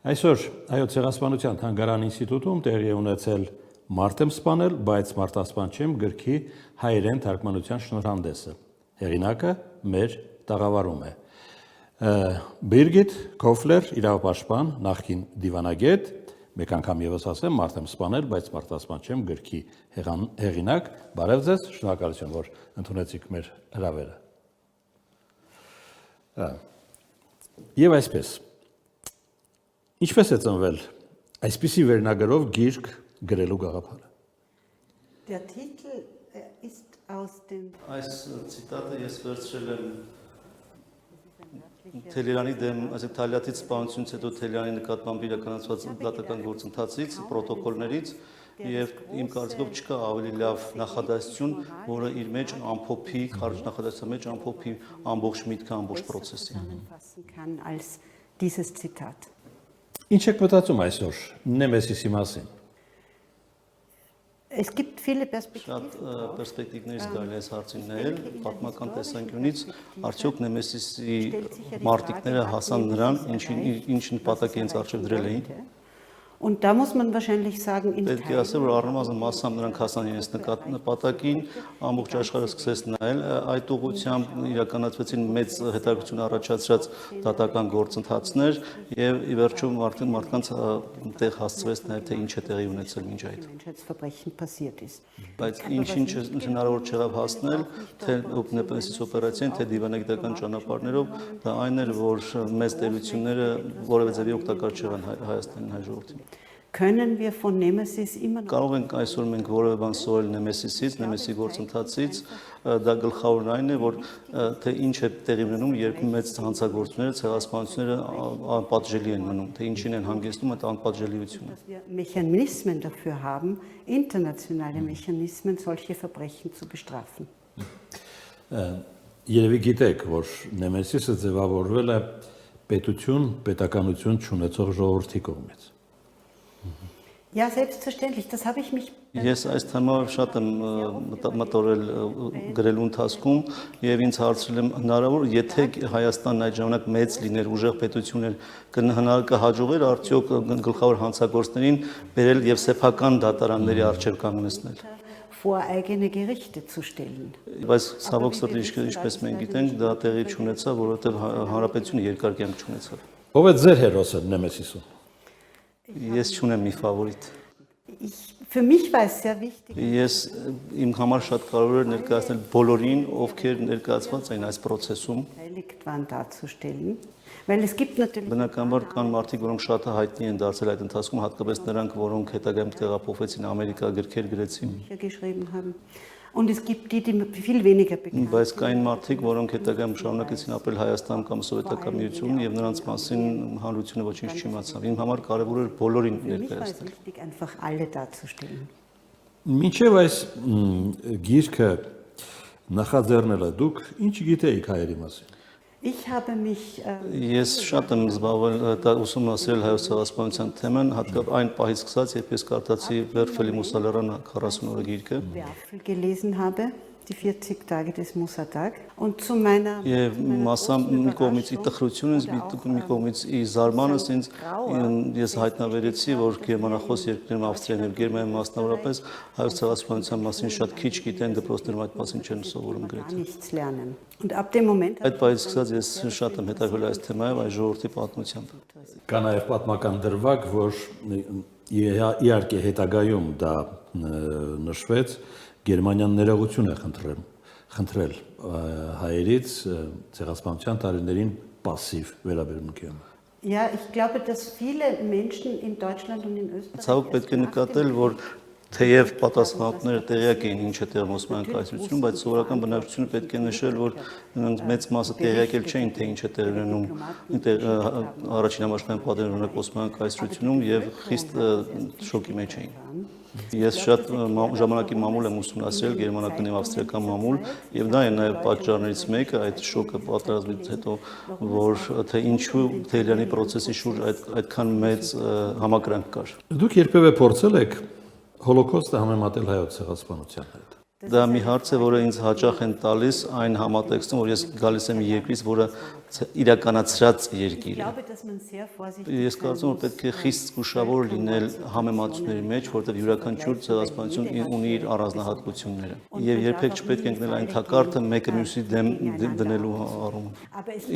Այսօր Հայոց ցեղասպանության թանգարան ինստիտուտում տեղի է ունեցել «Մարդ եմ սպանել, բայց մարտասպան չեմ» գրքի հայերեն թարգմանության շնորհանդեսը։ Հեղինակը մեր տաղավարում է։ Բիրգիթ Քոֆլեր, իրավապաշտպան, նախկին դիվանագետ, մեկ անգամ եւս ասեմ, «Մարդ եմ սպանել, բայց մարտասպան չեմ» գրքի հեղինակ։ Բարև ձեզ, շնորհակալություն, որ ընդունեցիք մեր հրավերը։ Եվ այսպես, ինչպես է ծնվել այսպիսի վերնագրով գիրք գրելու գաղափարը։ Այս ցիտատը ես վերցրել եմ Թելերանի դեմ, այսինքն Թալյատից սպանությունից հետո Թելերանի նկատմամբ իրականացված դատական գործընթացից, պրոտոկոլներից եւ իմ կարծիքով չկա ավելի լավ նախադասություն, որը իր մեջ ամփոփի, քարջ նախադասության մեջ ամփոփի ամբողջ միտքը, ամբողջ process-ը։ Ինչ եք մտածում այսօր Նեմեսիսի մասին։ Շատ պերսպեկտիվներից կարելի է հարցին նայել, պատմական տեսանկյունից արդյոք Նեմեսիսի մարտիկները հասան նրան, ինչ նպատակ իրենց առջև դրել էին։ Und da muss man wahrscheinlich sagen, in Պետք է ասել, որ առնվազն massամբ նրանք հասան իրենց նպատակին, ամբողջ աշխարհը սկսեց նայել, այդ ուղղությամբ իրականացվեցին մեծ հետաքրքրություն առաջացրած դատական գործընթացներ եւ ի վերջո մարդկանց տեղ հասցվեց նաեւ թե ինչ է տեղի ունեցել մինչ այդ։ Բայց ինչ հնարավոր չեղավ հասնել, թե Նեմեսիս օպերացիան, թե դիվանագիտական ճանապարհներով, դա այն էր, որ մեծ տերությունները որևէ ձևի օգտակար չեղան Հայաստանի հայ ժողովրդին։ Können wir von Nemesis immer Կարող ենք այսօր մենք որևէ բան սովորել Նեմեսիսից, Նեմեսիսի գործընթացից, դա գլխավորն այն է, որ թե ինչ է տեղի ունենում, երբ մեծ հանցագործությունները, ցեղասպանությունները անպատժելի են մնում, թե ինչին են հանգեցնում այդ անպատժելիությունը։ Mechanismen dafür haben, internationale Mechanismen solche Verbrechen zu bestrafen։ Երևի գիտեք, որ Նեմեսիսը ձևավորվել է պետականություն չունեցող ժողովրդի կողմից։ Ja, selbstverständlich, das habe ich mich Ես այս թեմայով շատ եմ մտորել գրելու ընթացքում եւ ինձ հարցրել եմ հնարավոր եթե Հայաստանն այդ ժամանակ մեծ լիներ ուժեղ պետություն էր կհաջողեր արդյոք գլխավոր հանցագործներին բերել եւ սեփական դատարանների առջեւ կանգնեցնել vor eigene Gerichte zu stellen։ Բայց ցավոք սրտի ինչպես մենք գիտենք դա տեղի չունեցավ որովհետեւ հանրապետությունը երկար կյանք չունեցավ Ով է ձեր հերոսը Նեմեսիսում Ես չունեմ մի ֆավորիտ Für mich war es sehr wichtig Ես իմ համար շատ կարևոր էր ներկայացնել բոլորին ովքեր ներկայացված են այս process-ում beteiligt waren darzustellen weil es gibt natürlich Բնականաբար կան մարդիկ որոնք շատ հայտնի են դարձել այդ ընթացքում հատկապես նրանք որոնք հետագայում տեղափոխվեցին Ամերիկա գրքեր գրեցին geschrieben haben und es gibt die viel weniger bekannt Բայց կային մարդիկ որոնք հետագայում շարունակեցին ապրել Հայաստանում կամ Սովետական Միությունում եւ նրանց մասին հանրությունը ոչինչ չիմացավ Իմ համար կարևոր էր բոլորին ներկայացնել einfach alle darzustellen Մինչև այս գիրքը նախաձեռնելը դուք ինչ գիտեիք հայերի մասին Ich habe mich Ես շատ եմ զբաղվել ուսումնասիրել հայոց ցեղասպանության թեման, հատկապես այն պահից սկսած, երբ ես կարդացի Վերֆելի Մուսալարանը 40 օրը գիրքը gelesen habe, die 40 Tage des Musa-Tag und zu meiner Եվ մասամբ մի կողմից ի տխրությունից, մի կողմից ի զարմանս ինձ ես հայտնաբերեցի, որ գերմանախոս երկրներում Ավստրիայում եւ Գերմանիայում մասնավորապես հայոց ցեղասպանության մասին շատ քիչ գիտեն, դպրոցներում այդ մասին չեն սովորում գրեթե։ Und ab dem Moment Այդ պահից սկսած ես շատ եմ հետաքրքրել այս թեմայով, այս ժողովրդի պատմությամբ։ Կա նաև պատմական դրվագ, որ իհարկե հետագայում դա նշվեց, Գերմանիան ներողություն է խնդրել հայերից ցեղասպանության տարիներին пассив վերաբերմունքով։ Ja, ich glaube, dass viele Menschen in Deutschland und in Österreich Ցավոք պետք է նկատել, որ թեև պատասխանատուները տեղյակ էին ինչ է տեղում Օսմանյան կայսրությունում, բայց սովորական բնակչությունը պետք է նշել, որ մեծ մասը տեղյակ էլ չէին, թե ինչ է տեղի ունենում առաջին համաշխարհային պատերազմի ժամանակ Օսմանյան կայսրությունում եւ խիստ շոկի մեջ էին։ Ես շատ ժամանակի մամուլ եմ ուսումնասիրել գերմանական եւ ավստրիական մամուլ եւ դա է նաեւ պատճառներից մեկը այդ շոկը պատերազմից հետո որ թե ինչու Թելյանի process-ի շուրջ այդքան մեծ համակրանք կար։ Դուք երբևէ փորձել եք Հոլոկոստը համեմատել հայոց ցեղասպանության հետ։ Դա մի հարց է, որը ինձ հաճախ են տալիս այն համատեքստում, որ ես գալիս եմ երկրից, որը իրականացրած Ich երկիր է։ glaube, dass man sehr vorsichtig Ես կարծում եմ պետք է խիստ զգուշավոր լինել համեմատությունների մեջ, որտեղ յուրաքանչյուր ցեղասպանություն ունի իր առանձնահատկությունները։ Եվ երբեք չպետք է ընկնել այն թակարդը մեկը մյուսի դեմ դնելու առումով։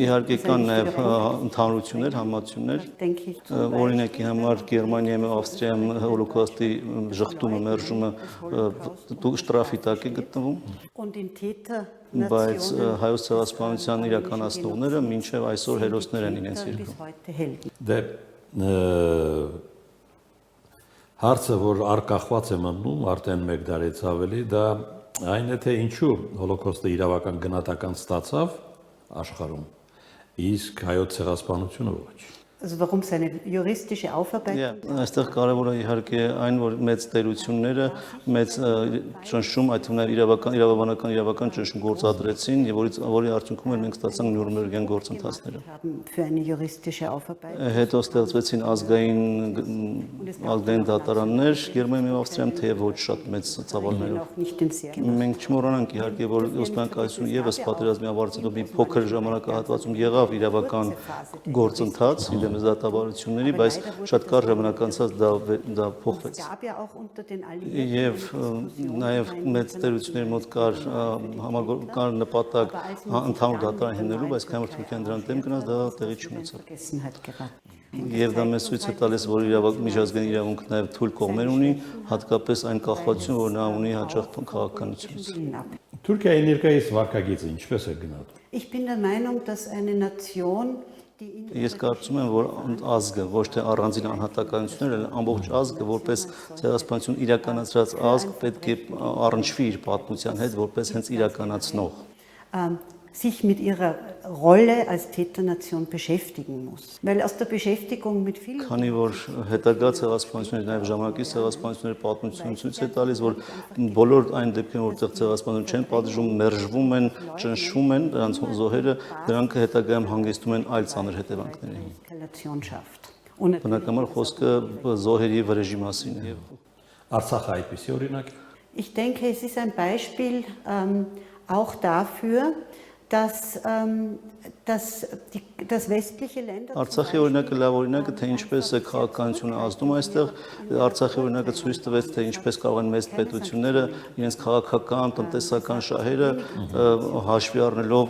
Իհարկե կան նաև ընդհանրություններ, համացություններ, օրինակի համար Գերմանիայում, Ավստրիայում հոլոկոստի ժխտումը, մերժումը շտրաֆի տակ է գտնվում, Und in Täter բայց հայոց ցեղասպանության իրականացնողները մինչև այսօր հերոսներ են իրենց երկրում։ bis heute Helden. Դե հարցը, որ արկախված է մնում արդեն 1 տարից ավելի, դա այն է, թե ինչու հոլոկոստը իրավական գնահատական ստացավ աշխարհում, իսկ հայոց ցեղասպանությունը ոչ։ Also warum es eine juristische Aufarbeitung Այստեղ կարևորը իհարկե այն, որ մեծ տերությունները մեծ ճնշում, այդ թվում նաև իրավաբանական ճնշում գործադրեցին, եւ որի արդյունքում էլ մենք ստացանք Նյուրնբերգյան գործընթացները։ haben für eine juristische Aufarbeitung. Հետո ստեղծվեցին ազգային դատարաններ Գերմանիայում եւ Ավստրիայում, թեև ոչ շատ մեծ ծավալներով։ Auch nicht in sehr Մենք չմոռանանք իհարկե, որ Օսմանյան կայսրում եւս պատերազմի ավարտից հետո մի փոքր ժամանակահատվածում եղավ իրավական գործընթաց իրենց դատավարությունների, բայց շատ կարճ ժամանակ անցած դա փոխվեց։ gab ja auch unter den Alliierten Եվ նաև մեծ տերությունների մոտ կար նպատակ ընդհանուր դատարան հիմնելու, բայց քանի որ Թուրքիան դրան դեմ գնաց, դա տեղի չունեցավ։ Vergessenheit geraten. Եվ դա մեզ ցույց է տալիս, որ միջազգային իրավունքը նաև թույլ կողմեր ունի, հատկապես այն կախվածություն, որ նա ունի հաճախ քաղաքականությունից։ Թուրքիայի ներկայիս վարքագիծը ինչպես է գնահատում։ Ich bin der Meinung, dass eine Nation, die in Ես կարծում եմ, որ ազգը ոչ թե առանձին անհատականություններ, այլ ամբողջ ազգը որպես ցեղասպանություն իրականացրած ազգ պետք է առնչվի իր պատմության հետ, որպես հենց իրականացնող։ sich mit ihrer Rolle als Täternation beschäftigen muss. Weil aus der Beschäftigung mit vielen Քանի որ հետագա ցեղասպանությունների նաև ժամանակի ցեղասպանությունների պատմությունը ցույց է տալիս, որ բոլոր այն դեպքերում, որտեղ ցեղասպանություն չեն պատժում, մերժվում են, ճնշում են նրանց զոհերը, դրանք հետագայում հանգեցնում են այլ ծանր հետևանքների։ Eskalation schafft. Բնականաբար խոսքը զոհերի վրեժի մասին է։ Արցախը այդպիսի օրինակ է։ Ich denke, es ist ein Beispiel auch dafür, dass westliche Länder Արցախի օրինակը լավ օրինակ է, թե ինչպես է քաղաքականությունը ազդում այստեղ։ Արցախի օրինակը ցույց տվեց, թե ինչպես կարող են մեծ պետությունները իրենց քաղաքական, տնտեսական շահերը հաշվի առնելով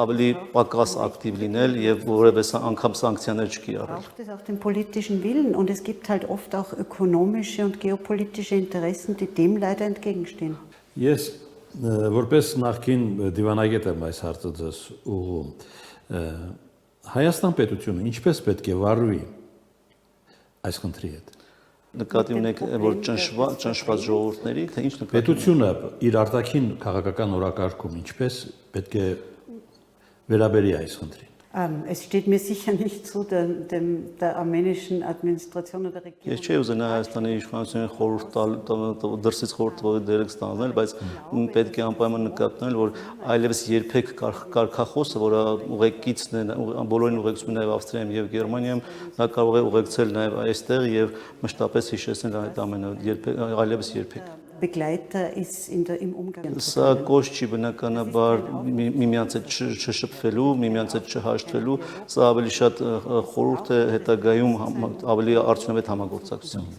ավելի պակաս ակտիվ լինել եւ որևէ անգամ սանկցիաներ չկիրառել։ braucht es auch den politischen Willen und es gibt halt oft auch ökonomische und geopolitische Interessen, die dem leider entgegenstehen. Ես որպես նախկին դիվանագետ եմ այս հարցը ձեզ ուղղում։ Հայաստան պետությունը ինչպես պետք է վարվի այս խնդրի հետ։ Նկատի ունեք, որ ճնշված ժողովուրդների, թե ինչ նկատի։ Պետությունը իր արտաքին քաղաքական օրակարգում ինչպես պետք է վերաբերի այս խնդրին։ Es steht mir sicher nicht zu, der armenischen Administration oder Regierung. Ես չէի ուզենա Հայաստանի իշխանություններին խորհուրդ տալ, դրսից խորհուրդ տալ դերեկ ստանալ, բայց պետք է անպայման նկատել, որ այլևս երբեք կարգախոսը, որը ուղեկիցն է, բոլորին ուղեկցում է նաև Ավստրիայում եւ Գերմանիայում, նա կարող է ուղեկցել նաև այստեղ եւ մշտապես հիշեցնել այդ ամենը, այլևս երբեք։ Begleiter ist im Umgang. Սա կոչ չի բնականաբար միմյանց հետ չշփվելու, միմյանց հետ չհաշտվելու, սա ավելի շատ խորհուրդ է հետագայում ավելի արդյունավետ համագործակցության։